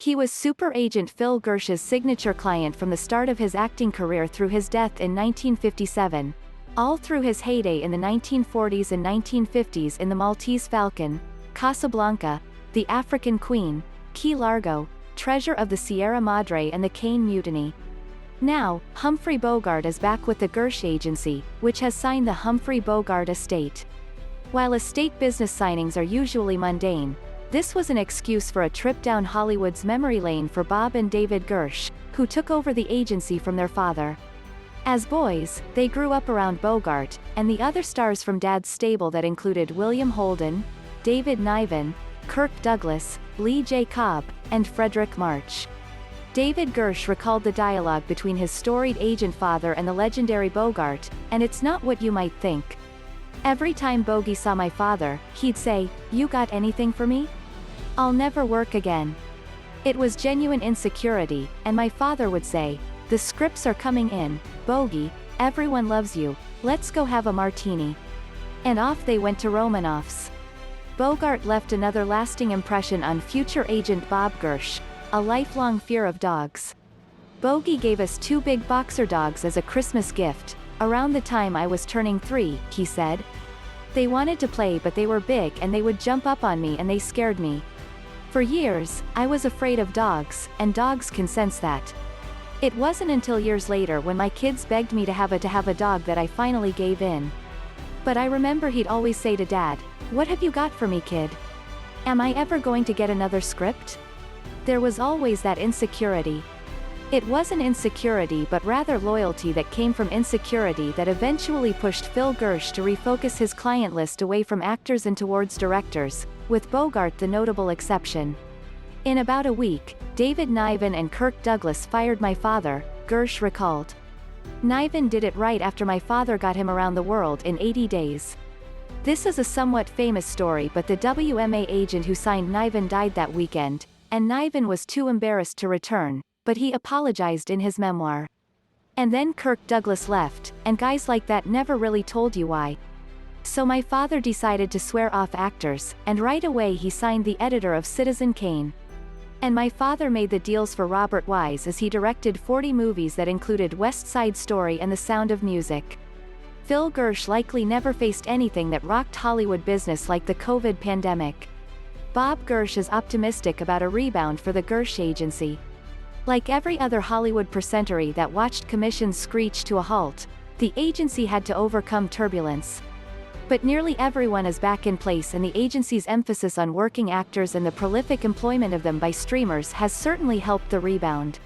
He was super agent Phil Gersh's signature client from the start of his acting career through his death in 1957. All through his heyday in the 1940s and 1950s in the Maltese Falcon, Casablanca, The African Queen, Key Largo, Treasure of the Sierra Madre and the Caine Mutiny. Now, Humphrey Bogart is back with the Gersh Agency, which has signed the Humphrey Bogart Estate. While estate business signings are usually mundane, this was an excuse for a trip down Hollywood's memory lane for Bob and David Gersh, who took over the agency from their father. As boys, they grew up around Bogart, and the other stars from Dad's stable that included William Holden, David Niven, Kirk Douglas, Lee J. Cobb, and Fredric March. David Gersh recalled the dialogue between his storied agent father and the legendary Bogart, and it's not what you might think. Every time Bogey saw my father, he'd say, "You got anything for me? I'll never work again." It was genuine insecurity, and my father would say, "The scripts are coming in, Bogey, everyone loves you, let's go have a martini." And off they went to Romanoff's. Bogart left another lasting impression on future agent Bob Gersh, a lifelong fear of dogs. "Bogey gave us 2 big boxer dogs as a Christmas gift, around the time I was turning 3, he said. They wanted to play but they were big and they would jump up on me and they scared me. For years, I was afraid of dogs, and dogs can sense that. It wasn't until years later when my kids begged me to have a dog that I finally gave in. But I remember he'd always say to Dad, 'What have you got for me, kid? Am I ever going to get another script?' There was always that insecurity. It wasn't insecurity but rather loyalty that came from insecurity that eventually pushed Phil Gersh to refocus his client list away from actors and towards directors, with Bogart the notable exception. In about a week, David Niven and Kirk Douglas fired my father, Gersh recalled. Niven did it right after my father got him around the world in 80 days. This is a somewhat famous story but the WMA agent who signed Niven died that weekend, and Niven was too embarrassed to return, but he apologized in his memoir. And then Kirk Douglas left, and guys like that never really told you why. So my father decided to swear off actors, and right away he signed the editor of Citizen Kane. And my father made the deals for Robert Wise as he directed 40 movies that included West Side Story and The Sound of Music. Phil Gersh likely never faced anything that rocked Hollywood business like the COVID pandemic. Bob Gersh is optimistic about a rebound for the Gersh Agency. Like every other Hollywood percentery that watched commissions screech to a halt, the agency had to overcome turbulence. But nearly everyone is back in place and the agency's emphasis on working actors and the prolific employment of them by streamers has certainly helped the rebound.